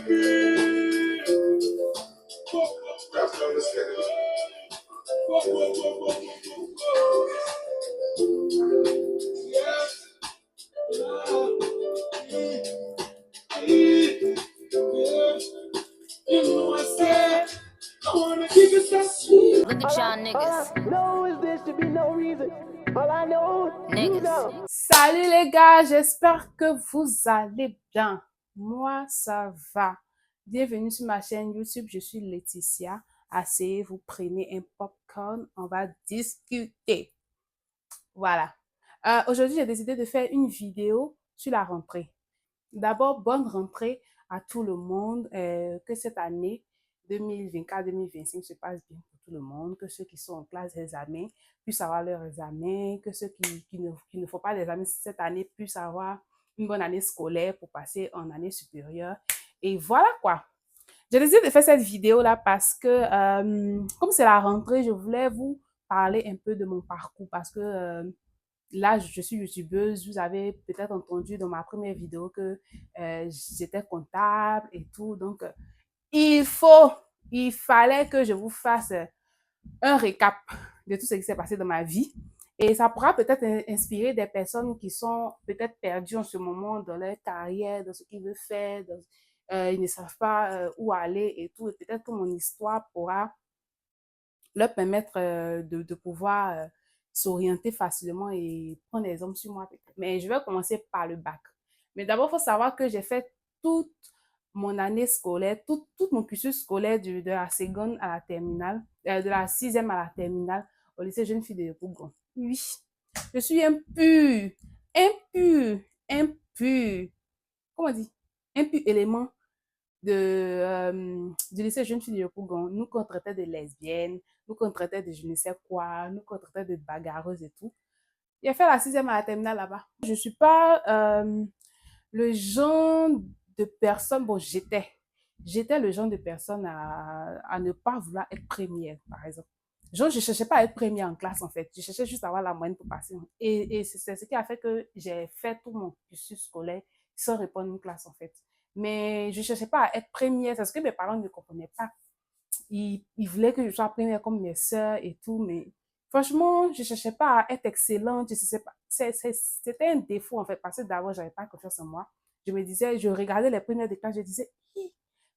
Look at y'all niggas. Niggas. Salut les gars, j'espère que vous allez bien. Moi, ça va. Bienvenue sur ma chaîne YouTube, je suis Laetitia. Asseyez-vous, prenez un popcorn, on va discuter. Voilà. Aujourd'hui, j'ai décidé de faire une vidéo sur la rentrée. D'abord, bonne rentrée à tout le monde, que cette année 2024-2025 se passe bien pour tout le monde, que ceux qui sont en classe d'examen puissent avoir leurs examens, que ceux qui ne font pas d'examen cette année puissent avoir une bonne année scolaire pour passer en année supérieure. Et voilà quoi. J'ai décidé de faire cette vidéo-là parce que, comme c'est la rentrée, je voulais vous parler un peu de mon parcours parce que là, je suis youtubeuse. Vous avez peut-être entendu dans ma première vidéo que j'étais comptable et tout. Donc, il fallait que je vous fasse un récap de tout ce qui s'est passé dans ma vie. Et ça pourra peut-être inspirer des personnes qui sont peut-être perdues en ce moment dans leur carrière, dans ce qu'ils veulent faire. Ils ne savent pas où aller et tout. Et peut-être que mon histoire pourra leur permettre de pouvoir s'orienter facilement et prendre exemple sur moi. Mais je vais commencer par le bac. Mais d'abord, il faut savoir que j'ai fait toute mon année scolaire, tout mon cursus scolaire de la seconde à la terminale, de la sixième à la terminale au lycée Jeune Fille de Yopougon. Oui, je suis impure, impure, impure. Comment on dit? Impure élément du lycée Jeune Fille de Yopougon. Nous qu'on traitait de lesbiennes, nous qu'on traitait de je ne sais quoi, nous qu'on traitait de bagarreuses et tout. J'ai fait la sixième à la terminale là-bas. Je suis pas le genre de personne, bon j'étais le genre de personne à ne pas vouloir être première, par exemple. Genre, je cherchais pas à être première en classe, en fait. Je cherchais juste à avoir la moyenne pour passer. Et c'est ce qui a fait que j'ai fait tout mon cursus scolaire sans répondre une classe, en fait. Mais je cherchais pas à être première, parce que mes parents ne comprenaient pas. Ils voulaient que je sois première comme mes sœurs et tout, mais franchement, je cherchais pas à être excellente. Je sais pas. C'était un défaut, en fait, parce que d'abord, j'avais pas confiance en moi. Je me disais, je regardais les premières des classes, je disais,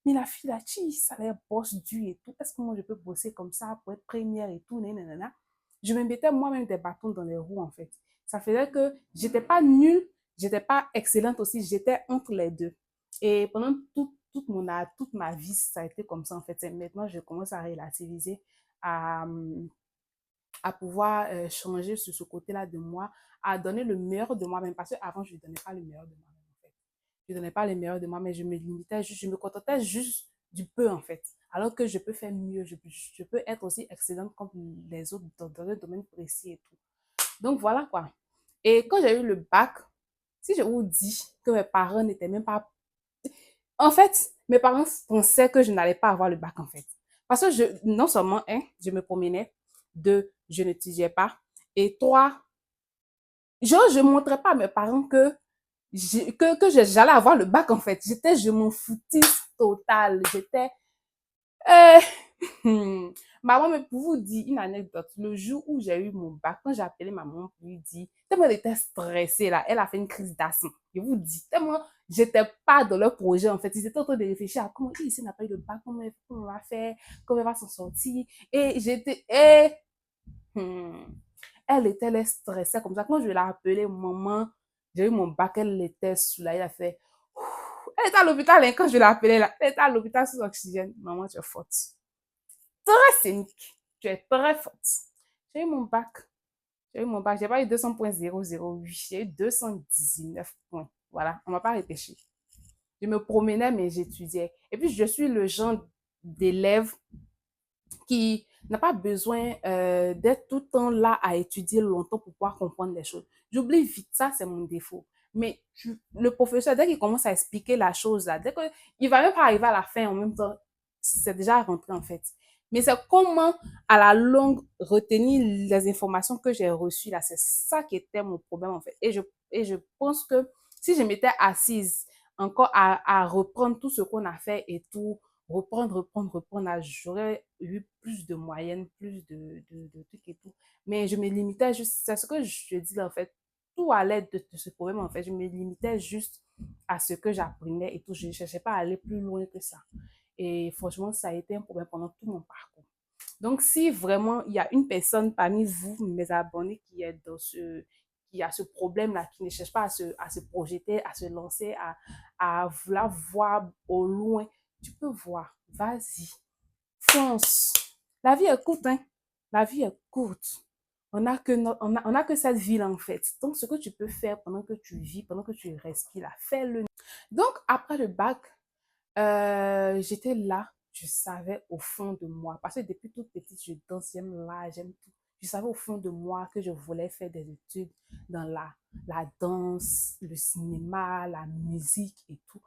mais la fille là, ça a l'air bosse du et tout. Est-ce que moi, je peux bosser comme ça pour être première et tout, nanana. Je me mettais moi-même des bâtons dans les roues, en fait. Ça faisait que j'étais pas nulle, j'étais pas excellente aussi, j'étais entre les deux. Et pendant toute ma vie, ça a été comme ça, en fait. Et maintenant, je commence à relativiser, à, à pouvoir changer sur ce côté-là de moi, à donner le meilleur de moi-même. Parce qu'avant, je ne donnais pas le meilleur de moi-même, en fait. Je ne donnais pas le meilleur de moi, mais je me limitais juste, je me contentais juste du peu, en fait. Alors que je peux faire mieux, je peux être aussi excellente comme les autres dans un domaine précis et tout. Donc, voilà quoi. Et quand j'ai eu le bac, si je vous dis que mes parents n'étaient même pas... En fait, mes parents pensaient que je n'allais pas avoir le bac, en fait. Parce que non seulement, je me promenais, deux, je n'étudiais pas, et trois, je ne montrais pas à mes parents que j'allais avoir le bac, en fait. Je m'en foutisse total. J'étais, euh, maman, mais pour vous dire une anecdote, le jour où j'ai eu mon bac, quand j'ai appelé maman pour lui dire, tellement elle était stressée là, elle a fait une crise d'asthme. Je vous dis, tellement j'étais pas dans leur projet en fait. Ils étaient en train de réfléchir à comment ici n'a pas eu le bac, comment on va faire, comment elle va s'en sortir. Et elle était là stressée comme ça. Quand je l'ai appelée, maman, j'ai eu mon bac, elle était sous là, elle a fait, elle était à l'hôpital, hein, quand je l'ai appelée là, elle était à l'hôpital sous oxygène. Maman, tu es forte. Très cynique. Tu es très forte. J'ai eu mon bac. J'ai eu mon bac. J'ai pas eu 200,008. J'ai eu 219 points. Voilà. On m'a pas repêché. Je me promenais, mais j'étudiais. Et puis, je suis le genre d'élève qui n'a pas besoin d'être tout le temps là à étudier longtemps pour pouvoir comprendre les choses. J'oublie vite, ça c'est mon défaut. Mais le professeur, dès qu'il commence à expliquer la chose là, dès qu'il va même pas arriver à la fin en même temps, c'est déjà rentré en fait. Mais c'est comment à la longue retenir les informations que j'ai reçues là, c'est ça qui était mon problème en fait. Et je pense que si je m'étais assise encore à reprendre tout ce qu'on a fait et tout, reprendre. J'aurais eu plus de moyenne, plus de trucs et tout. Mais je me limitais juste, c'est ce que je dis là, en fait, tout allait de ce problème, en fait. Je me limitais juste à ce que j'apprenais et tout. Je ne cherchais pas à aller plus loin que ça. Et franchement, ça a été un problème pendant tout mon parcours. Donc, si vraiment il y a une personne parmi vous, mes abonnés, qui a ce problème-là, qui ne cherche pas à se projeter, à se lancer, à vouloir voir au loin, tu peux voir. Vas-y, fonce. La vie est courte, hein. La vie est courte. On a que cette vie-là, en fait. Donc, ce que tu peux faire pendant que tu vis, pendant que tu respires, là, fais-le. Donc, après le bac, j'étais là, je savais au fond de moi, parce que depuis toute petite, je danse, j'aime l'art, j'aime tout. Je savais au fond de moi que je voulais faire des études dans la danse, le cinéma, la musique et tout.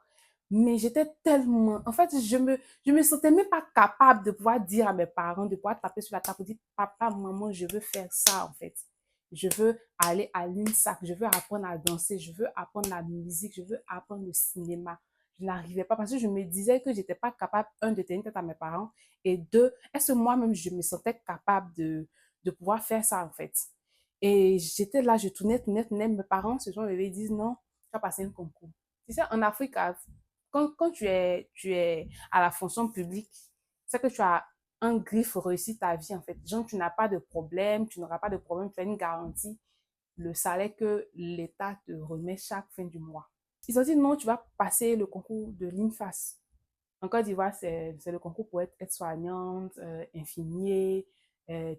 Mais j'étais tellement, en fait, je me sentais même pas capable de pouvoir dire à mes parents, de pouvoir taper sur la table pour dire, papa, maman, je veux faire ça, en fait. Je veux aller à l'INSAC, je veux apprendre à danser, je veux apprendre la musique, je veux apprendre le cinéma. Je n'arrivais pas parce que je me disais que j'étais pas capable, un, de tenir tête à mes parents et deux, est-ce que moi-même, je me sentais capable de pouvoir faire ça, en fait. Et j'étais là, je tournais, mes parents se sont levés et disent non, tu vas passer un concours. Tu sais, en Afrique, quand tu es à la fonction publique, c'est que tu as un griffe réussi ta vie, en fait. Genre, tu n'as pas de problème, tu n'auras pas de problème, tu as une garantie, le salaire que l'État te remet chaque fin du mois. Ils ont dit non, tu vas passer le concours de l'INFAS. En Côte d'Ivoire, c'est le concours pour être aide-soignante, infirmier,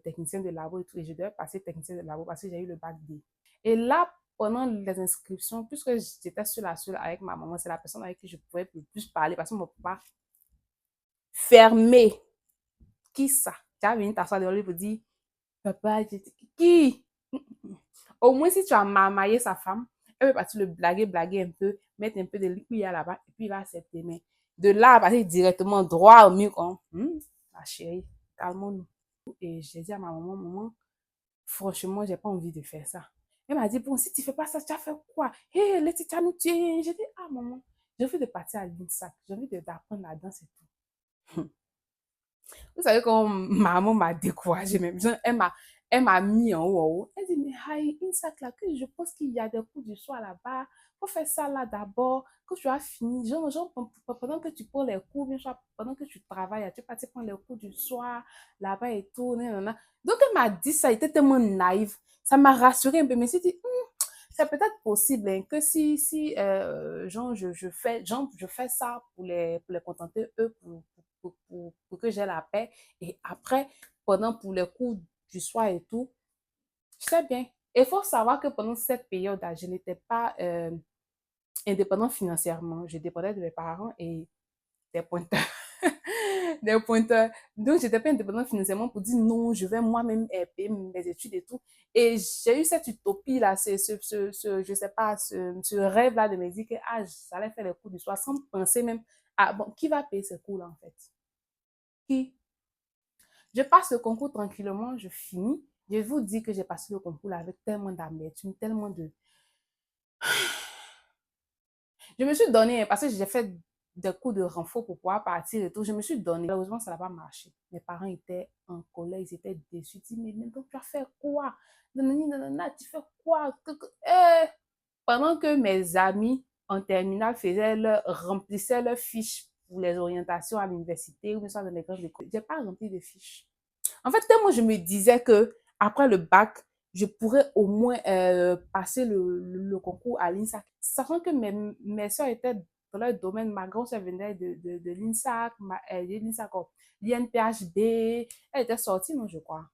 technicien de labo et tout. Et je devais passer technicien de labo parce que j'ai eu le bac D. Et là, pendant les inscriptions, puisque j'étais seule avec ma maman, c'est la personne avec qui je pouvais le plus parler parce que mon papa fermé. Qui ça? Tu as venu t'asseoir devant lui pour dire, papa, qui? Au moins, si tu as marmaillé sa femme, elle va partir le blaguer un peu, mettre un peu de liquide là-bas, et puis il va accepter. Mais de là, à partir directement droit au mur, ma chérie, calmons-nous. Et j'ai dit à ma maman, maman, franchement, j'ai pas envie de faire ça. Elle m'a dit, bon, si tu fais pas ça, tu vas faire quoi? Hé, hey, les titias nous tuent. J'ai dit, ah, maman, j'ai envie de partir à l'INSAC, j'ai envie d'apprendre la danse et tout. Vous savez comment maman m'a découragée même. Elle m'a mis en haut. Elle dit, mais Haï, une sac là, que je pense qu'il y a des cours du soir là-bas. Faut faire ça là d'abord, que tu as fini. Pendant que tu prends les cours, bien sûr, pendant que tu travailles, tu partir prendre les cours du soir là-bas et tout. Nanana. Donc, elle m'a dit ça, elle était tellement naïve. Ça m'a rassurée un peu, mais c'est dit, c'est peut-être possible hein, que genre, je fais ça pour les contenter, eux, pour que j'ai la paix. Et après, pour les cours du soir et tout, je sais bien. Il faut savoir que pendant cette période-là, je n'étais pas indépendante financièrement. Je dépendais de mes parents et des pointeurs. Des pointeurs. Donc, j'étais pas indépendante financièrement pour dire non, je vais moi-même payer mes études et tout. Et j'ai eu cette utopie-là, je sais pas, ce rêve-là de me dire que j'allais faire les cours du soir sans penser même à, bon, qui va payer ces cours-là en fait? Qui? Je passe le concours tranquillement, je finis. Je vous dis que j'ai passé le concours là avec tellement d'amertume, tellement de... Je me suis donné, parce que j'ai fait des coups de renfort pour pouvoir partir et tout, je me suis donné. Malheureusement, ça n'a pas marché. Mes parents étaient en colère, ils étaient déçus. Ils disent, mais donc tu as fait quoi? Nanana, tu fais quoi? Pendant que mes amis en terminale remplissaient leurs fiches pour les orientations à l'université ou dans les grandes écoles, j'ai pas rempli de fiches. En fait, tellement je me disais que après le bac, je pourrais au moins passer le concours à l'INSAC. Sachant que mes soeurs étaient dans leur domaine, ma grande soeur venait de l'INSAC, l'INPHB, elle était sortie, non, je crois.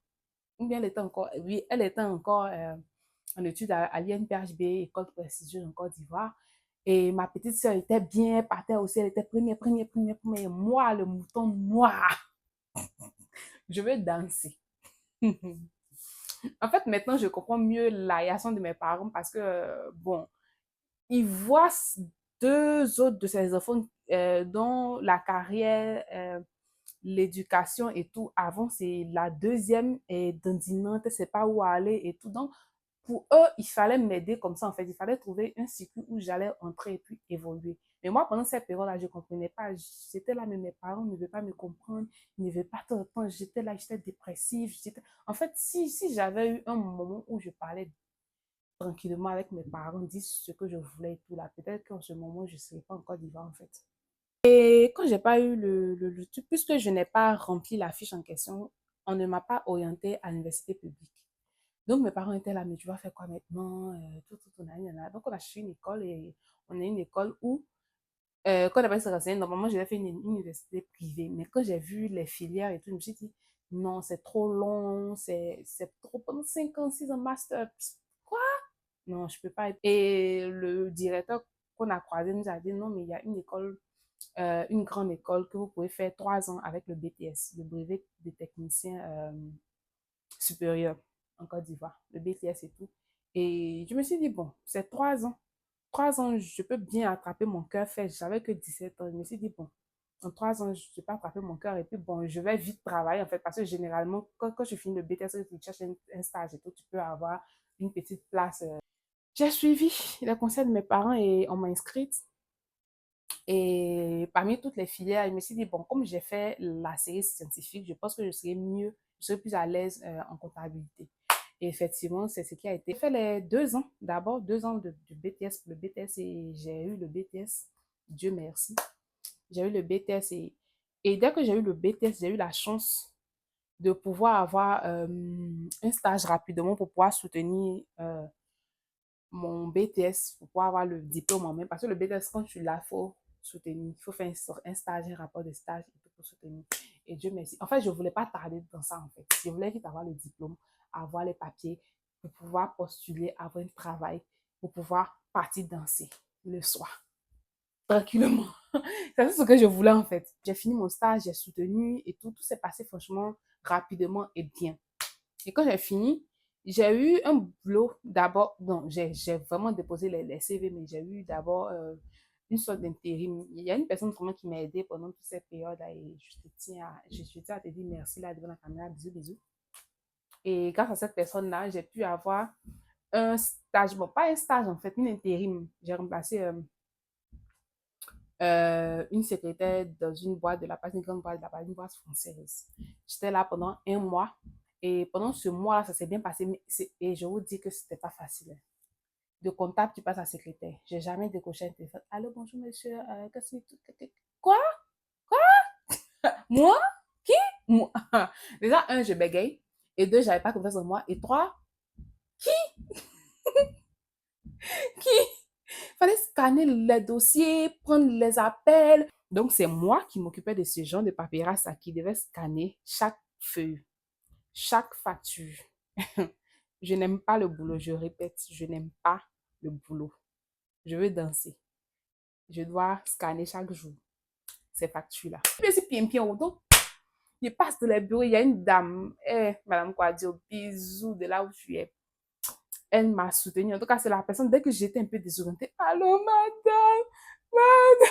Ou bien elle était encore, oui, elle était encore en études à l'INPHB, école prestigieuse en Côte d'Ivoire. Et ma petite soeur était bien, partait aussi, elle était première. Moi, le mouton noir, je veux danser. En fait, maintenant, je comprends mieux la réaction de mes parents parce que, bon, ils voient deux autres de ces enfants dont la carrière, l'éducation et tout, avant, c'est la deuxième et dandinante, elle ne sait pas où aller et tout. Donc, pour eux, il fallait m'aider comme ça, en fait. Il fallait trouver un circuit où j'allais entrer et puis évoluer. Mais moi, pendant cette période-là, je ne comprenais pas. J'étais là, mais mes parents ne veulent pas me comprendre. Ils ne veulent pas tout le temps. J'étais là, j'étais dépressive. En fait, si j'avais eu un moment où je parlais tranquillement avec mes parents, dire ce que je voulais et tout là, peut-être qu'en ce moment, je ne serais pas encore vivant en fait. Et quand j'ai pas eu le truc, puisque je n'ai pas rempli la fiche en question, on ne m'a pas orienté à l'université publique. Donc mes parents étaient là, mais tu vas faire quoi maintenant? Nanana. Donc on a cherché une école et on a une école où, quand on a se renseigner, normalement je vais faire une université privée. Mais quand j'ai vu les filières et tout, je me suis dit, non, c'est trop long, c'est trop pendant 5 ans, 6 ans, master. Quoi? Non, je peux pas. Et le directeur qu'on a croisé nous a dit, non, mais il y a une grande école que vous pouvez faire 3 ans avec le BTS, le brevet de technicien supérieur en Côte d'Ivoire, le BTS et tout. Et je me suis dit, bon, c'est 3 ans. 3 ans, je peux bien attraper mon cœur fait. J'avais que 17 ans. Je me suis dit, bon, en 3 ans, je peux attraper mon cœur et puis bon, je vais vite travailler en fait parce que généralement, quand je finis le BTS, tu cherches un stage et tout, tu peux avoir une petite place. J'ai suivi les conseils de mes parents et on m'a inscrite. Et parmi toutes les filières, je me suis dit, bon, comme j'ai fait la série scientifique, je pense que je serais mieux, je serais plus à l'aise en comptabilité. Et effectivement, c'est ce qui a été. J'ai fait les 2 ans, d'abord 2 ans du BTS, le BTS, et j'ai eu le BTS, Dieu merci. J'ai eu le BTS et dès que j'ai eu le BTS, j'ai eu la chance de pouvoir avoir un stage rapidement pour pouvoir soutenir mon BTS pour pouvoir avoir le diplôme en main. Parce que le BTS, quand tu l'as, il faut soutenir. Il faut faire un stage, un rapport de stage et tout pour soutenir. Et Dieu merci. En fait, je ne voulais pas tarder dans ça, en fait. Je voulais vite avoir le diplôme, avoir les papiers, pour pouvoir postuler, avoir un travail, pour pouvoir partir danser le soir, tranquillement. C'est ce que je voulais, en fait. J'ai fini mon stage, j'ai soutenu et tout. Tout s'est passé franchement rapidement et bien. Et quand j'ai fini, j'ai eu un boulot d'abord. Non, j'ai vraiment déposé les CV, mais j'ai eu d'abord une sorte d'intérim. Il y a une personne vraiment qui m'a aidé pendant toute cette période-là et je tiens à te dire merci là devant la caméra. Bisous, bisous. Et grâce à cette personne-là, j'ai pu avoir un stage. Bon, pas un stage en fait, une intérim. J'ai remplacé une secrétaire dans une boîte de la part, une grande boîte de la part, une boîte française. J'étais là pendant un mois et pendant ce mois-là, ça s'est bien passé. Et je vous dis que c'était pas facile. De comptable, tu passes à secrétaire. J'ai jamais décoché un téléphone. Allô, bonjour monsieur, qu'est-ce que... Quoi? Quoi? Moi? Qui? Moi? Déjà, un, je bégaye. Et deux, j'avais pas confiance en moi. Et trois, qui? Fallait scanner les dossiers, prendre les appels. Donc, c'est moi qui m'occupais de ce genre de paperasse qui devait scanner chaque feuille, chaque facture. Je n'aime pas le boulot, je répète, je n'aime pas le boulot. Je veux danser. Je dois scanner chaque jour ces factures-là. Je suis bien, donc, je passe dans les bureaux, il y a une dame, Madame Quadio, bisous de là où tu es. Elle m'a soutenue. En tout cas, c'est la personne, dès que j'étais un peu désorientée, allô, madame, madame.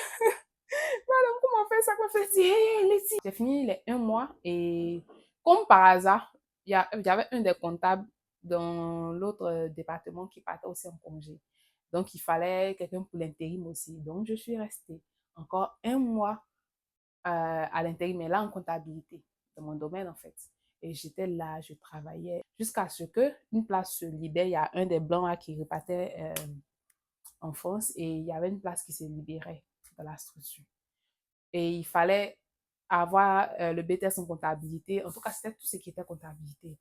Madame, comment on fait ça? Comment on fait ça? Hey, Letty. J'ai fini les 1 mois et comme par hasard, il y avait un des comptables dans l'autre département qui partait aussi en congé. Donc, il fallait quelqu'un pour l'intérim aussi. Donc, je suis restée encore 1 mois à l'intérim, mais là en comptabilité, dans mon domaine en fait. Et j'étais là, je travaillais jusqu'à ce qu'une place se libère. Il y a un des blancs là, qui repartait en France et il y avait une place qui se libérait dans la structure. Et il fallait avoir le BTS en comptabilité. En tout cas, c'était tout ce qui était comptabilité.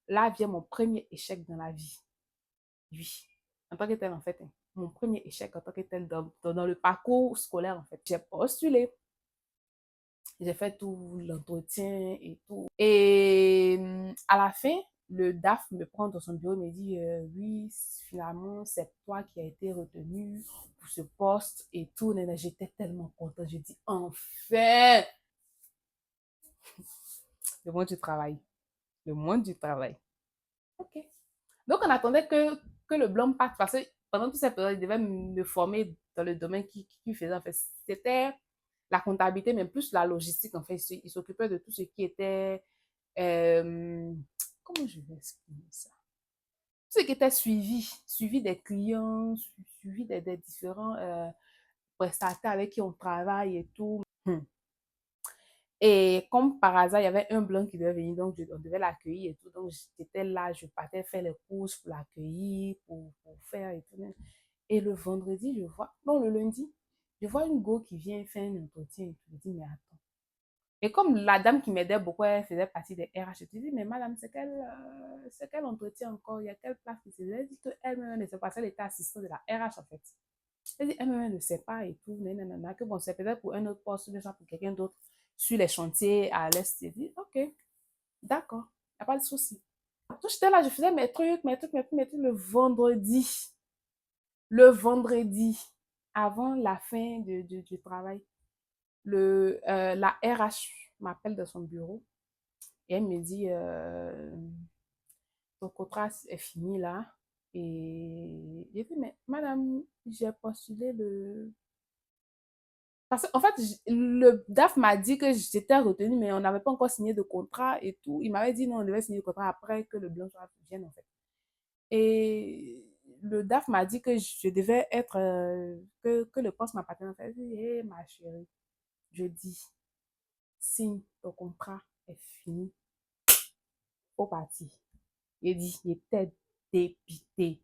Là vient mon premier échec dans la vie. Oui, en tant que tel, en fait. Hein. Mon premier échec en tant que tel dans le parcours scolaire, en fait. J'ai postulé. J'ai fait tout l'entretien et tout. Et à la fin, le DAF me prend dans son bureau et me dit oui, finalement, c'est toi qui as été retenu pour ce poste et tout. J'étais tellement contente. Je dis enfin, le monde du travail. Le monde du travail. OK. Donc, on attendait que le blanc parte parce que pendant toute cette période, il devait me former dans le domaine qu'il faisait. En fait, c'était la comptabilité, mais plus la logistique. En fait, il s'occupait de tout ce qui était. Comment je vais expliquer ça? Tout ce qui était suivi des clients, suivi des différents prestataires avec qui on travaille et tout. Et comme par hasard, il y avait un blanc qui devait venir, donc on devait l'accueillir et tout. Donc j'étais là, je partais faire les courses pour l'accueillir, pour faire et tout. Et le vendredi, je vois, non, le lundi, je vois une go qui vient faire un entretien et tout. Je dis, mais attends. Et comme la dame qui m'aidait beaucoup, elle faisait partie des RH, je te dis, mais madame, c'est quel entretien encore? Il y a quelle place qui s'est. Elle dit qu'elle-même ne sait pas, elle était assistante de la RH en fait. Elle dit, elle-même ne sait pas et tout, nanana, que bon, c'est peut-être pour un autre poste, mais ça pour quelqu'un d'autre sur les chantiers à l'Est. J'ai dit, ok, d'accord, il n'y a pas de souci. Donc, j'étais là, je faisais mes trucs, le vendredi. Le vendredi, avant la fin du travail, la RH m'appelle de son bureau et elle me dit, ton contrat est fini là. Et j'ai dit, mais madame, j'ai postulé le... Parce qu'en fait, le DAF m'a dit que j'étais retenue, mais on n'avait pas encore signé de contrat et tout. Il m'avait dit non, on devait signer le contrat après que le blanc soit vienne en fait. Et le DAF m'a dit que je devais être, que le poste m'appartenait. En fait, j'ai dit, hé ma chérie, je dis, signe, ton contrat est fini, faut partir. Il dit, il était dépité.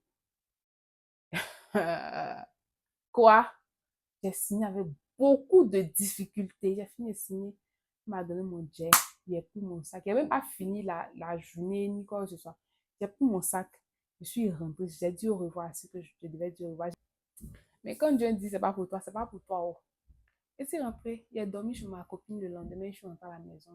Quoi? J'ai signé avec beaucoup de difficultés. J'ai fini de signer. Il m'a donné mon jet. Il a pris mon sac. Il n'a même pas fini la journée ni quoi que ce soit. J'ai pris mon sac. Je suis rentrée. J'ai dit au revoir à ce que je devais dire au revoir. Mais quand Dieu dit, c'est pas pour toi, c'est pas pour toi. Oh. Et c'est rentré. Il a dormi chez ma copine le lendemain. Je suis rentrée à la maison.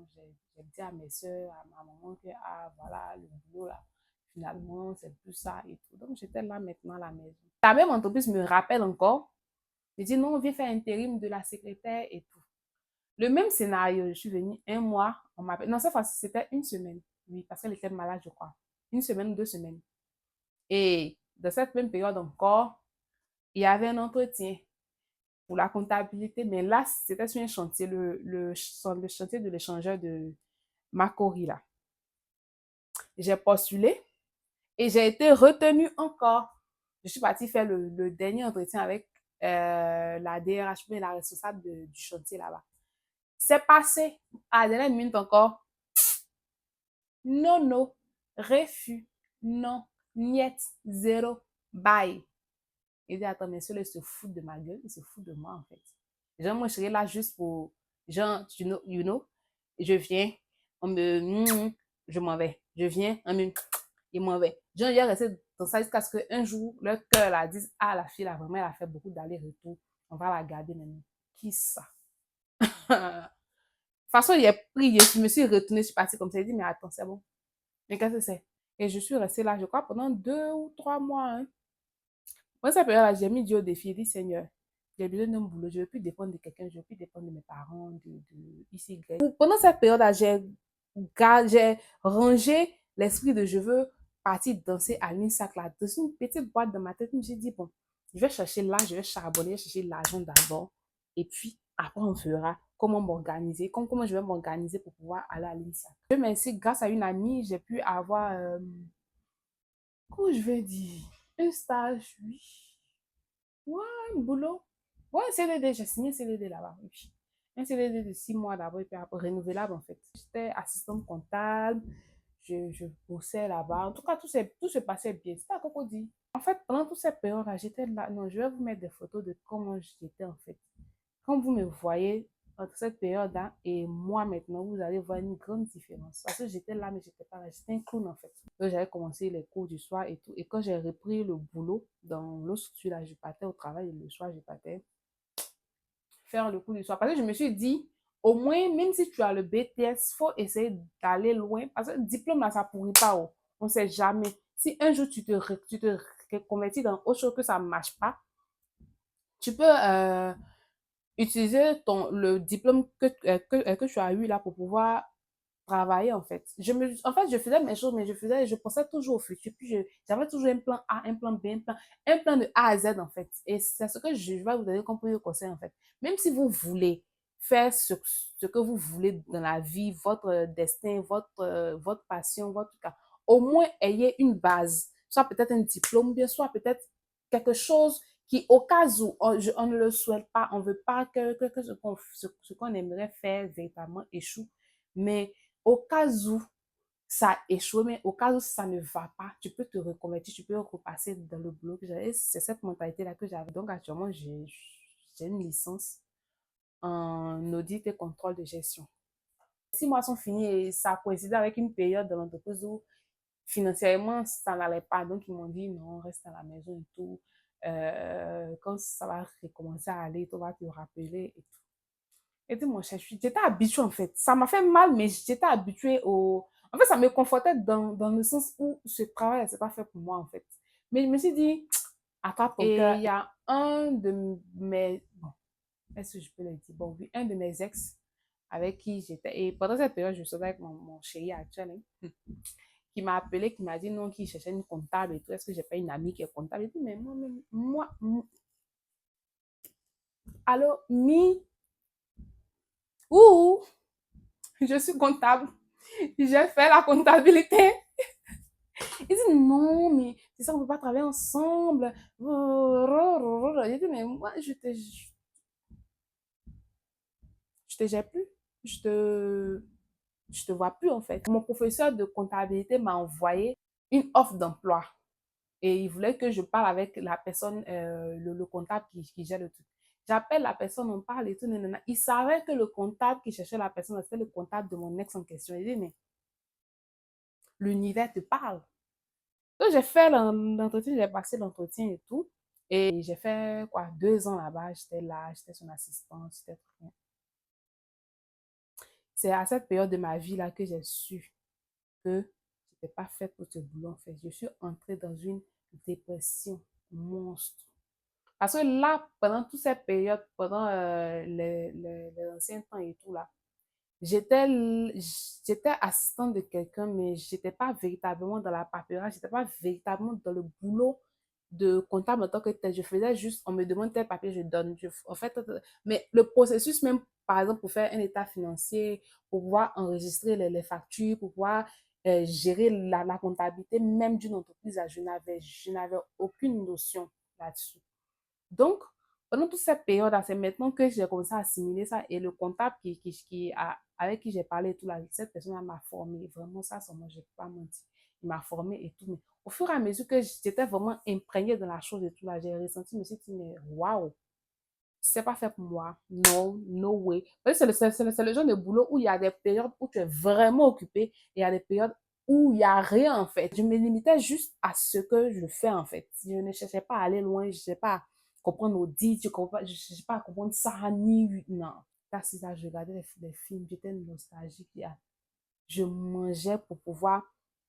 J'ai dit à mes soeurs, à ma maman que, ah, voilà, le boulot là, finalement, c'est plus ça et tout. Donc, j'étais là maintenant à la maison. La même entreprise me rappelle encore. Je dis, non, on vient faire intérim de la secrétaire et tout. Le même scénario, je suis venue un mois, on m'appelle. Non, cette fois-ci, c'était une semaine. Oui, parce qu'elle était malade, je crois. Une semaine ou 2 semaines. Et dans cette même période encore, il y avait un entretien pour la comptabilité, mais là, c'était sur un chantier, le chantier de l'échangeur de Macori, là. J'ai postulé et j'ai été retenue encore. Je suis partie faire le dernier entretien avec la DRH, mais la responsable du chantier là-bas. C'est passé à la dernière minute encore. Non, non, refus, non, niet, zéro, bye. Il dit, attends, mais celui-là, il se fout de ma gueule, il se fout de moi, en fait. Genre, moi, je serais là juste pour, genre, you know, je viens, on me, je m'en vais. Je viens, on me, il m'en vais. Genre, il est resté dans ça jusqu'à ce qu'un jour, leur cœur la dise, ah, la fille, là, vraiment, elle a fait beaucoup d'allers-retours. On va la garder maintenant. Qui ça? De toute façon, il a pris, je me suis retournée, je suis partie comme ça. Il dit, mais attends, c'est bon. Mais qu'est-ce que c'est? Et je suis restée là, je crois, pendant 2 ou 3 mois. Hein. Moi, cette période-là, j'ai mis Dieu au défi. J'ai dit, Seigneur, j'ai besoin d'un boulot. Je ne veux plus dépendre de quelqu'un. Je ne veux plus dépendre de mes parents, de ici, Y. Pendant cette période-là, j'ai rangé l'esprit de je veux partir danser à l'INSAC, là, dans une petite boîte dans ma tête. Je me suis dit, bon, je vais chercher là, je vais charbonner, je vais chercher l'argent d'abord. Et puis, après, on verra comment m'organiser, comment je vais m'organiser pour pouvoir aller à l'INSAC. Mais si, grâce à une amie, j'ai pu avoir, comment je vais dire, un stage, oui. Ouais, un boulot. Ouais, un CDD, j'ai signé un CDD là-bas. Et puis, un CDD de 6 mois d'abord, et puis après, renouvelable en fait. J'étais assistante comptable, je bossais là-bas. En tout cas, tout se passait bien. C'était à Cocody. En fait, pendant toute cette période-là, j'étais là. Non, je vais vous mettre des photos de comment j'étais en fait. Quand vous me voyez entre cette période-là et moi maintenant, vous allez voir une grande différence. Parce que j'étais là, mais j'étais pas là. J'étais un clown en fait. Donc, j'avais commencé les cours du soir et tout. Et quand j'ai repris le boulot dans l'autre structure, là, je partais au travail et le soir, je partais faire le cours du soir. Parce que je me suis dit, au moins, même si tu as le BTS, il faut essayer d'aller loin. Parce que le diplôme, là, ça ne pourrit pas. Oh. On ne sait jamais. Si un jour, tu te reconvertis dans autre chose que ça ne marche pas, tu peux utiliser le diplôme que tu as eu là pour pouvoir travailler en fait. En fait, je faisais mes choses, mais je pensais toujours au futur. Puis j'avais toujours un plan A, un plan B, un plan de A à Z en fait. Et c'est ce que je vais vous donner comme premier conseil en fait. Même si vous voulez faire ce que vous voulez dans la vie, votre destin, votre passion, votre cas, au moins ayez une base. Soit peut-être un diplôme, bien soit peut-être quelque chose qui, au cas où on ne le souhaite pas, on ne veut pas que ce qu'on aimerait faire véritablement échoue, mais au cas où ça échoue, mais au cas où ça ne va pas, tu peux te reconvertir, tu peux repasser dans le boulot que j'avais. C'est cette mentalité-là que j'avais. Donc actuellement, j'ai une licence en audit et contrôle de gestion. 6 mois sont finis et ça coïncide avec une période dans l'entreprise où financièrement, ça n'allait pas. Donc, ils m'ont dit, non, reste à la maison et tout. Quand ça va recommencer à aller, tu vas te rappeler et tout. Et puis, mon cher, j'étais habituée en fait. Ça m'a fait mal, mais j'étais habituée au. En fait, ça me confortait dans le sens où ce travail, c'est pas fait pour moi en fait. Mais je me suis dit, attrape ton cœur. Et il y a un de mes. Bon, est-ce que je peux le dire? Bon, oui, un de mes ex avec qui j'étais. Et pendant cette période, je sortais avec mon chéri actuel, hein, qui m'a appelé, qui m'a dit non, qu'il cherchait une comptable et tout. Est-ce que j'ai pas une amie qui est comptable? Et puis, mais alors, ouh, je suis comptable. J'ai fait la comptabilité. Il dit non, mais c'est ça, on ne peut pas travailler ensemble. J'ai dit, mais moi, je te gère plus. Je te vois plus, en fait. Mon professeur de comptabilité m'a envoyé une offre d'emploi. Et il voulait que je parle avec la personne, le comptable qui gère le truc. J'appelle la personne, on parle et tout. Nanana. Il savait que le comptable qui cherchait la personne, c'était le comptable de mon ex en question. Il dit, mais l'univers te parle. Donc, j'ai fait l'entretien, j'ai passé l'entretien et tout. Et j'ai fait quoi, 2 ans là-bas. J'étais là, j'étais son assistante, j'étais très bien. C'est à cette période de ma vie là que j'ai su que je n'étais pas faite pour ce boulot en fait. Je suis entrée dans une dépression monstre. Parce que là, pendant toute cette période, pendant les anciens temps et tout là, j'étais j'étais assistante de quelqu'un, mais j'étais pas véritablement dans la paperasse, j'étais pas véritablement dans le boulot de comptable en tant que tel. Je faisais juste, on me demande tel papier, je donne. En fait, mais le processus même, par exemple, pour faire un état financier, pour pouvoir enregistrer les factures, pour pouvoir gérer la comptabilité même d'une entreprise, je n'avais aucune notion là-dessus. Donc, pendant toute cette période, c'est maintenant que j'ai commencé à assimiler ça. Et le comptable avec qui j'ai parlé et tout, là, cette personne m'a formé. Vraiment, ça, moi, je ne peux pas mentir. Il m'a formé et tout. Mais au fur et à mesure que j'étais vraiment imprégnée dans la chose et tout, là, j'ai ressenti, je me suis dit, mais waouh, c'est pas fait pour moi. No, no way. C'est le genre de boulot où il y a des périodes où tu es vraiment occupé et il y a des périodes où il n'y a rien en fait. Je me limitais juste à ce que je fais en fait. Je ne cherchais pas à aller loin, je ne cherchais pas à comprendre Audi, je ne cherchais pas à comprendre ça, ni. Non. C'est ça, je regardais les films, j'étais nostalgique. Je mangeais pour pouvoir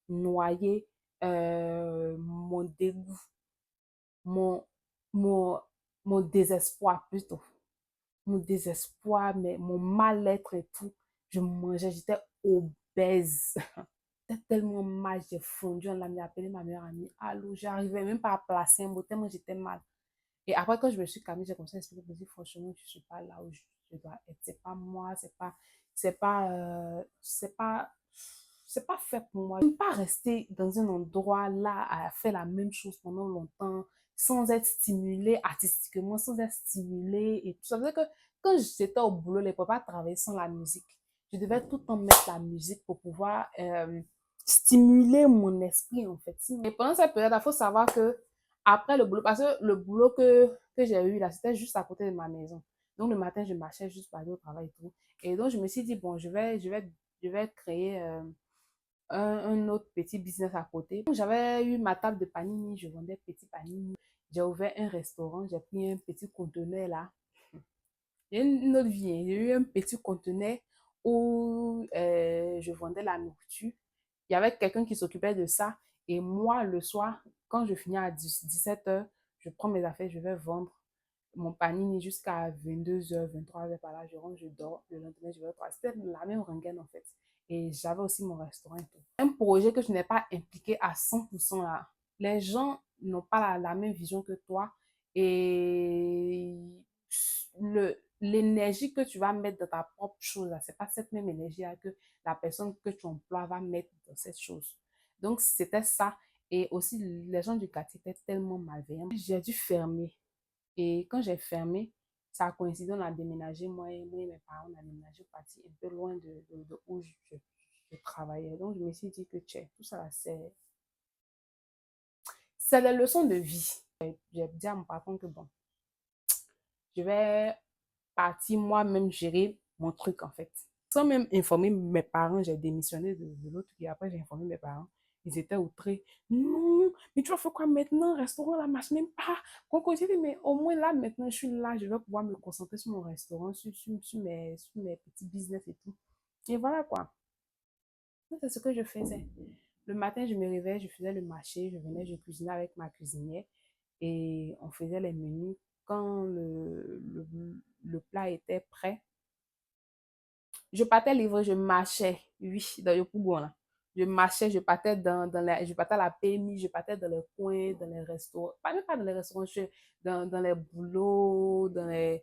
noyer mon dégoût, mon, mon, mon désespoir plutôt. Mon désespoir, mais mon mal-être et tout. Je mangeais, j'étais obèse. J'étais tellement mal, j'ai fondu. On l'a appelé ma meilleure amie. Allô, j'arrivais même pas à placer un mot, tellement j'étais mal. Et après, quand je me suis calmée, j'ai commencé à expliquer, je me dis, franchement, je ne suis pas là où je dois être. C'est pas moi, c'est pas fait pour moi. Je ne peux pas rester dans un endroit là à faire la même chose pendant longtemps, sans être stimulée artistiquement, sans être stimulée et tout ça. Ça veut dire que quand j'étais au boulot, je ne pouvais pas travailler sans la musique. Je devais tout le temps mettre la musique pour pouvoir stimuler mon esprit, en fait. Et pendant cette période, il faut savoir que après le boulot, parce que le boulot que j'ai eu là, c'était juste à côté de ma maison. Donc, le matin, je marchais juste pour aller au travail et tout. Et donc, je me suis dit, bon, je vais créer un autre petit business à côté. J'avais eu ma table de panini, je vendais petit panini. J'ai ouvert un restaurant, j'ai pris un petit conteneur là. J'ai une autre vie, hein. J'ai eu un petit conteneur où je vendais la nourriture. Il y avait quelqu'un qui s'occupait de ça. Et moi, le soir, quand je finis à 17h, je prends mes affaires, je vais vendre mon panini jusqu'à 22h, 23h par là. Je rentre, je dors. Le lendemain, je vais au travail. C'était la même rengaine en fait. Et j'avais aussi mon restaurant et tout. Un projet que je n'ai pas impliqué à 100% là. Les gens n'ont pas la même vision que toi. Et l'énergie que tu vas mettre dans ta propre chose, ce n'est pas cette même énergie que la personne que tu emploies va mettre dans cette chose. Donc, c'était ça. Et aussi, les gens du quartier étaient tellement malveillants. J'ai dû fermer. Et quand j'ai fermé, ça a coïncidé, on a déménagé, moi et mes parents, on a déménagé parti un peu loin de où je travaillais. Donc, je me suis dit que, tiens, tout ça, là, c'est des leçons de vie. J'ai dit à mon patron que, bon, je vais partir moi-même gérer mon truc, en fait. Sans même informer mes parents, j'ai démissionné de l'autre. Et après, j'ai informé mes parents. Ils étaient outrés. Non, mais tu vas faire quoi maintenant? Restaurant, là, marche même pas. J'ai dit, mais au moins là, maintenant, je suis là. Je vais pouvoir me concentrer sur mon restaurant, sur mes petits business et tout. Et voilà quoi. C'est ce que je faisais. Le matin, je me réveillais, je faisais le marché, je venais, je cuisinais avec ma cuisinière et on faisait les menus. Quand le plat était prêt, je partais livrer, je marchais, oui, dans le Pougon, là. Je marchais, je partais à la PMI, je partais dans les coins, dans les restaurants, pas même pas dans les restaurants, dans les boulots, dans les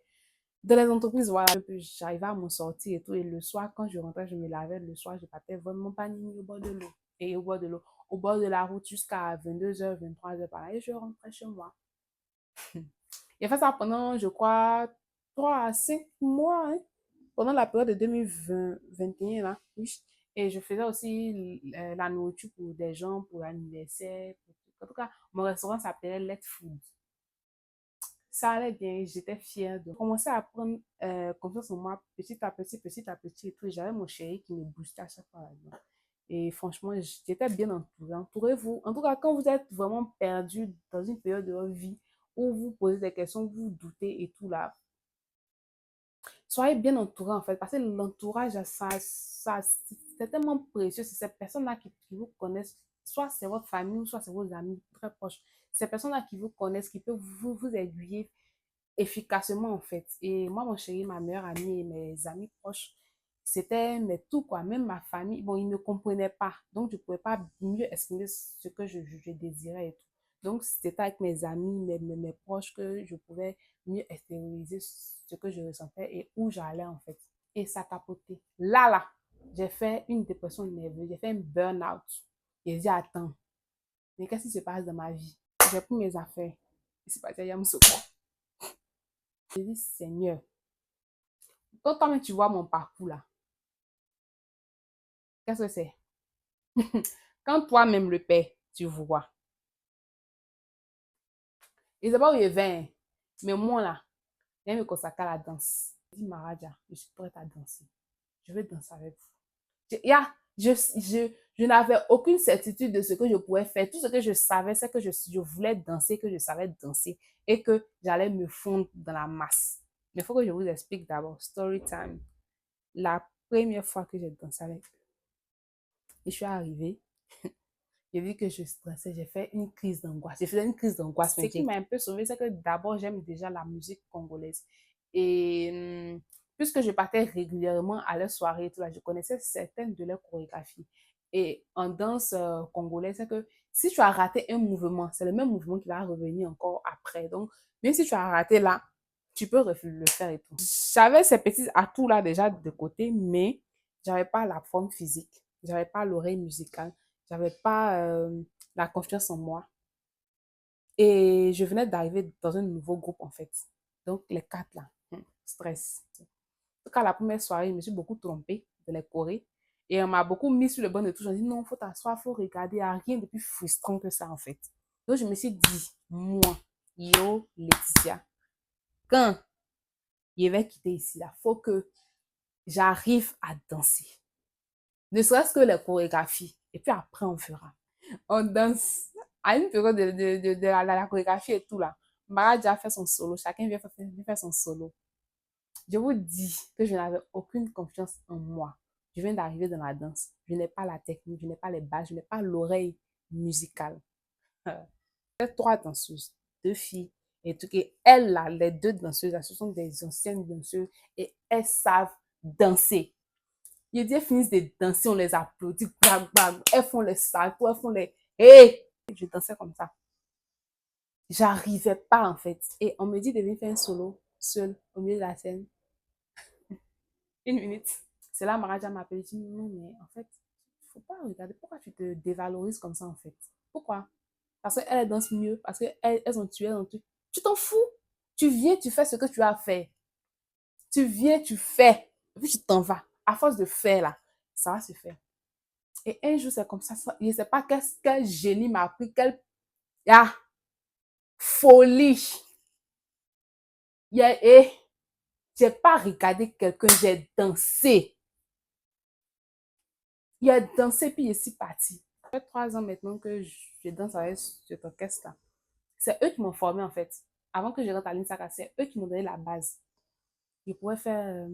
entreprises, voilà. J'arrivais à m'en sortir et tout. Et le soir, quand je rentrais, je me lavais. Le soir, je partais vraiment pas au bord de l'eau. Et au bord de l'eau, au bord de la route jusqu'à 22h, 23h par là. Et je rentrais chez moi. J'ai fait ça pendant, je crois, 3 à 5 mois, hein, pendant la période de 2021, là, oui. Et je faisais aussi la nourriture pour des gens, pour l'anniversaire. En tout cas, mon restaurant s'appelait Let Food. Ça allait bien, j'étais fière de commencer à prendre confiance en moi petit à petit et tout. J'avais mon chéri qui me boostait à chaque fois là-dedans. Et franchement, j'étais bien entourée. Entourez-vous. En tout cas, quand vous êtes vraiment perdu dans une période de votre vie où vous posez des questions, vous doutez et tout là, soyez bien entouré en fait, parce que l'entourage, c'est tellement précieux. C'est ces personnes-là qui vous connaissent, soit c'est votre famille, ou soit c'est vos amis très proches. Ces personnes-là qui vous connaissent, qui peuvent vous aiguiller efficacement en fait. Et moi, mon chéri, ma meilleure amie et mes amis proches, c'était mais tout quoi, même ma famille, bon, ils ne comprenaient pas. Donc, je ne pouvais pas mieux exprimer ce que je désirais et tout. Donc, c'était avec mes amis, mes proches que je pouvais mieux extérioriser ce que je ressentais et où j'allais en fait. Et ça capotait. Là, j'ai fait une dépression nerveuse, j'ai fait un burn-out. J'ai dit, attends, mais qu'est-ce qui se passe dans ma vie? J'ai pris mes affaires. Il s'est passé à Yamoussoukro. J'ai dit, Seigneur, quand toi-même tu vois mon parcours là, qu'est-ce que c'est? Quand toi-même le Père, tu vois. Et c'est pas où il vient, mais moi là, je me consacre à la danse. Je dis, Maradja, je suis prête à danser. Je vais danser avec vous. Je n'avais aucune certitude de ce que je pouvais faire. Tout ce que je savais, c'est que je voulais danser, que je savais danser et que j'allais me fondre dans la masse. Mais il faut que je vous explique d'abord. Story time. La première fois que j'ai dansé avec eux, et je suis arrivée, j'ai vu que je stressais, j'ai fait une crise d'angoisse. J'ai fait une crise d'angoisse. Ce qui m'a un peu sauvée, c'est que d'abord, j'aime déjà la musique congolaise. Et puisque je partais régulièrement à leurs soirées et tout là, je connaissais certaines de leurs chorégraphies. Et en danse congolaise, c'est que si tu as raté un mouvement, c'est le même mouvement qui va revenir encore après. Donc, même si tu as raté là, tu peux le faire et tout. J'avais ces petits atouts là déjà de côté, mais j'avais pas la forme physique, j'avais pas l'oreille musicale, j'avais pas la confiance en moi. Et je venais d'arriver dans un nouveau groupe en fait. Donc les quatre là, stress. En tout cas, la première soirée, je me suis beaucoup trompée de les chorés. Et on m'a beaucoup mis sur le banc de touche. On dit non, il faut t'asseoir, il faut regarder. Il n'y a rien de plus frustrant que ça en fait. Donc je me suis dit, moi, yo, Laetitia, quand je vais quitter ici, il faut que j'arrive à danser. Ne serait-ce que les chorégraphies. Et puis après, on fera. On danse à une période de la chorégraphie et tout là. Mara déjà fait son solo. Chacun vient faire son solo. Je vous dis que je n'avais aucune confiance en moi. Je viens d'arriver dans la danse. Je n'ai pas la technique, je n'ai pas les bases, je n'ai pas l'oreille musicale. J'ai trois danseuses, deux filles et tout. Et elles là, les deux danseuses là, ce sont des anciennes danseuses et elles savent danser. Les dieux finissent de danser, on les applaudit, bam, bam. Elles font les saltos, elles font les... Hey! Je dansais comme ça. J'arrivais pas en fait. Et on me dit de venir faire un solo, seul, au milieu de la scène. Une minute. C'est là, Maraja m'appelle et dit non, mais en fait, faut pas regarder. Pourquoi tu te dévalorises comme ça en fait? Pourquoi? Parce qu'elles dansent mieux, parce qu'elles ont tué, elles ont tué. Tu t'en fous? Tu viens, tu fais ce que tu as fait. Tu viens, tu fais. Et puis tu t'en vas. À force de faire là, ça va se faire. Et un jour, c'est comme ça. Je ne sais pas quel génie m'a pris, quelle folie. Et j'ai pas regardé quelqu'un, j'ai dansé. Il a dansé, puis je suis partie. Ça fait 3 ans maintenant que je danse avec cet orchestre-là. C'est eux qui m'ont formé en fait. Avant que je rentre à l'INSACA, c'est eux qui m'ont donné la base. Je pouvais faire,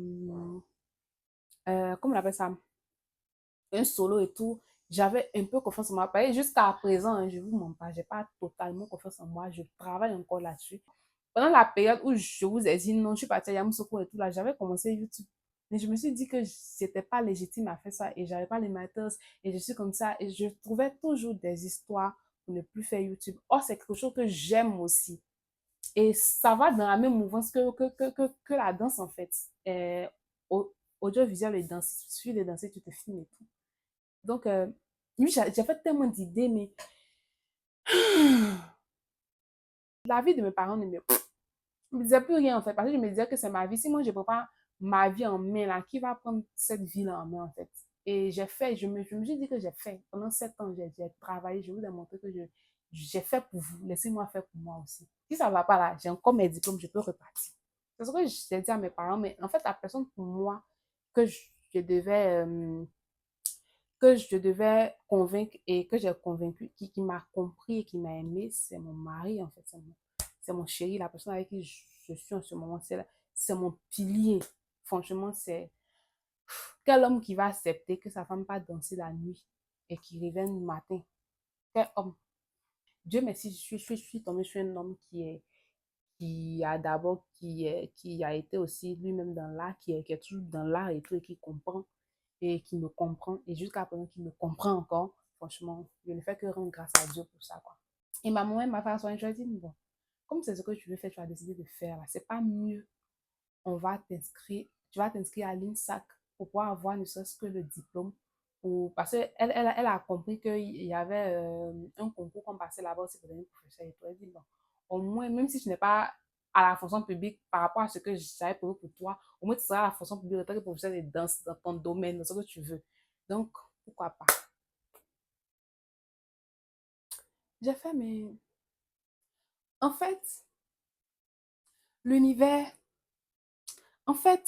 comment on appelle ça, un solo et tout. J'avais un peu confiance en moi. Jusqu'à présent, hein, je ne vous mens pas, je n'ai pas totalement confiance en moi. Je travaille encore là-dessus. Pendant la période où je vous ai dit non, je suis partie à Yamoussoukro et tout là, j'avais commencé YouTube. Mais je me suis dit que c'était pas légitime à faire ça et j'avais pas les matos et je suis comme ça et je trouvais toujours des histoires pour ne plus faire YouTube. Or, c'est quelque chose que j'aime aussi. Et ça va dans la même mouvance que la danse en fait. Audiovisuel et danse, il suffit de danser, tu te filmes et tout. Donc, oui, j'ai fait tellement d'idées, mais la vie de mes parents ne me disait plus rien en fait, parce que je me disais que c'est ma vie. Si moi je ne prends pas ma vie en main, là, qui va prendre cette vie-là en main en fait? Et j'ai fait, je me suis dit que j'ai fait. Pendant 7 ans, j'ai travaillé, je vous ai montré que j'ai fait pour vous. Laissez-moi faire pour moi aussi. Si ça ne va pas là, j'ai encore mes diplômes, je peux repartir. C'est ce que j'ai dit à mes parents, mais en fait, la personne pour moi que je devais convaincre et que j'ai convaincu, qui m'a compris et qui m'a aimé, c'est mon mari, en fait. C'est mon chéri, la personne avec qui je suis en ce moment. C'est mon pilier. Franchement, c'est quel homme qui va accepter que sa femme pas danser la nuit et qui revienne le matin? Quel homme? Dieu merci, je suis tombée sur un homme qui a été aussi lui-même dans l'art, qui est toujours dans l'art et tout, et qui comprend et qui me comprend, et jusqu'à présent qui me comprend encore. Franchement, je ne fais que rendre grâce à Dieu pour ça, quoi. Et ma maman m'a fait soin, je lui ai dit, bon, comme c'est ce que tu veux faire, tu as décidé de faire, là, c'est pas mieux, tu vas t'inscrire à l'INSAC pour pouvoir avoir ne serait-ce que le diplôme, parce qu'elle a compris qu'il y avait un concours qu'on passait là-bas aussi pour devenir professeur et tout. Elle dit, bon, au moins, même si tu n'es pas à la fonction publique par rapport à ce que j'avais prévu pour toi, au moins tu seras à la fonction publique en tant que professeur de danse dans ton domaine, dans ce que tu veux. Donc, pourquoi pas? J'ai fait, mais en fait, l'univers, en fait,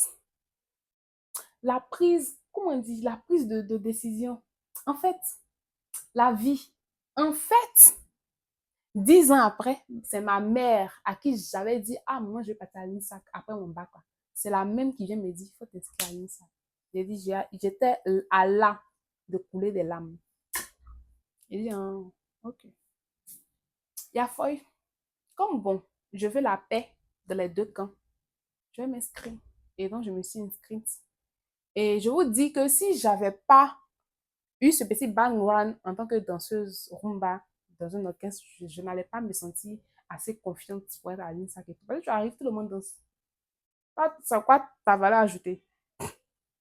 comment on dit, la prise de décision, en fait, la vie, en fait, 10 ans après, c'est ma mère à qui j'avais dit, ah, moi, je vais partir à l'INSAC après mon bac. C'est la même qui vient me dire, il faut t'inscrire à l'INSAC. J'ai dit, j'étais à là de couler des larmes. Il dit, ah, ok. Il a fallu, comme bon, je veux la paix dans les deux camps. Je vais m'inscrire. Et donc, je me suis inscrite. Et je vous dis que si j'avais pas eu ce petit background en tant que danseuse rumba dans un orchestre, je n'allais pas me sentir assez confiante pour être à l'INSAC et tout. Parce que tu arrives, tout le monde danse. C'est quoi ta valeur ajoutée?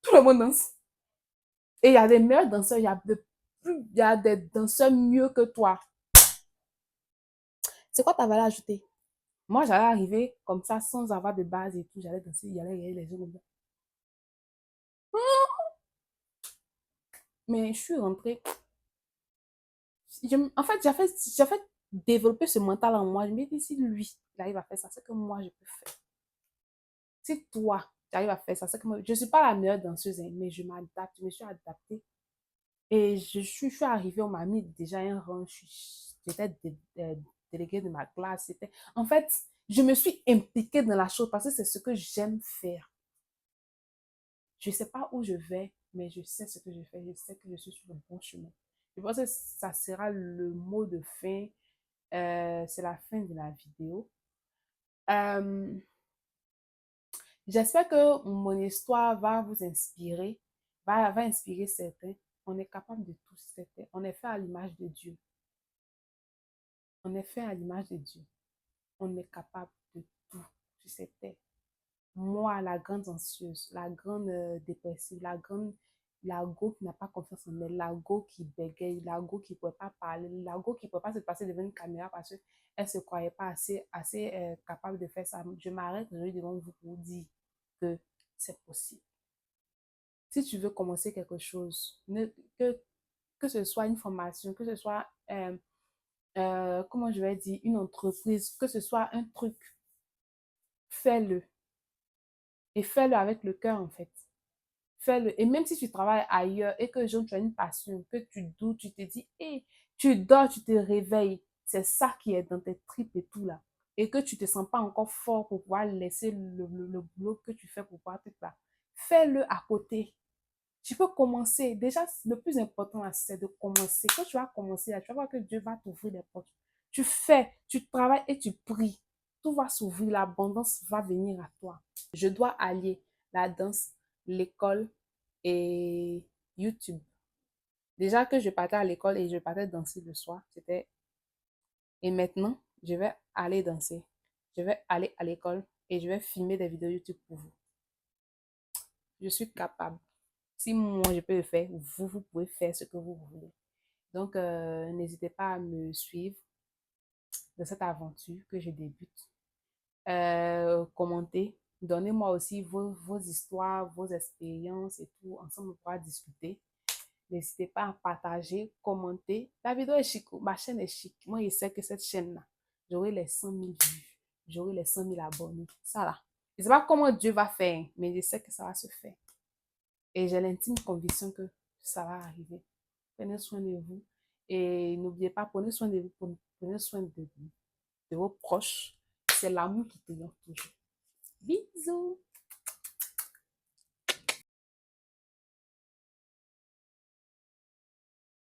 Tout le monde danse. Et il y a des meilleurs danseurs, il y a des danseurs mieux que toi. C'est quoi ta valeur ajoutée? Moi, j'allais arriver comme ça, sans avoir de base et tout. J'allais danser, il y allait les gens comme ça. Mais je suis rentrée. En fait, j'ai fait développer ce mental en moi. Je me dis, si lui, il arrive à faire ça, c'est que moi, je peux faire. Si toi, tu arrives à faire ça, c'est que moi, je ne suis pas la meilleure danseuse, hein, mais je m'adapte, je me suis adaptée. Et je suis arrivée, on m'a mis déjà un rang, j'étais déléguée de ma classe. En fait, je me suis impliquée dans la chose parce que c'est ce que j'aime faire. Je ne sais pas où je vais, mais je sais ce que je fais, je sais que je suis sur le bon chemin. Je pense que ça sera le mot de fin. C'est la fin de la vidéo. Euh, J'espère que mon histoire va vous inspirer, va inspirer certains. On est capable de tout, certains. On est fait à l'image de Dieu. On est fait à l'image de Dieu. On est capable de tout sur cette terre. Moi, la grande anxieuse, la grande dépressive, la grande L'argot qui n'a pas confiance en elle, l'argot qui bégaye, l'argot qui ne pouvait pas parler, l'argot qui ne pouvait pas se passer devant une caméra parce qu'elle ne se croyait pas assez capable de faire ça. Je m'arrête aujourd'hui devant vous pour vous dire que c'est possible. Si tu veux commencer quelque chose, que ce soit une formation, que ce soit, comment je vais dire, une entreprise, que ce soit un truc, fais-le. Et fais-le avec le cœur, en fait. Fais-le. Et même si tu travailles ailleurs et que genre, tu as une passion, que tu doutes, tu te dis, hé, tu dors, tu te réveilles, c'est ça qui est dans tes tripes et tout là. Et que tu ne te sens pas encore fort pour pouvoir laisser le boulot que tu fais pour pouvoir tout là. Fais-le à côté. Tu peux commencer. Déjà, le plus important, là, c'est de commencer. Quand tu vas commencer, là, tu vas voir que Dieu va t'ouvrir les portes. Tu fais, tu travailles et tu pries. Tout va s'ouvrir, l'abondance va venir à toi. Je dois allier la danse, l'école et YouTube. Déjà que je partais à l'école et je partais danser le soir, c'était... Et maintenant, je vais aller danser. Je vais aller à l'école et je vais filmer des vidéos YouTube pour vous. Je suis capable. Si moi, je peux le faire, vous pouvez faire ce que vous voulez. Donc, n'hésitez pas à me suivre dans cette aventure que je débute. Commentez. Donnez-moi aussi vos histoires, vos expériences et tout. Ensemble, on pourra discuter. N'hésitez pas à partager, commenter. La vidéo est chic. Ma chaîne est chic. Moi, je sais que cette chaîne-là, j'aurai les 100 000 vues. J'aurai les 100 000 abonnés. Ça là. Je ne sais pas comment Dieu va faire, mais je sais que ça va se faire. Et j'ai l'intime conviction que ça va arriver. Prenez soin de vous. Et n'oubliez pas, prenez soin de vous, prenez soin de vos proches. C'est l'amour qui triomphe toujours. Bisous!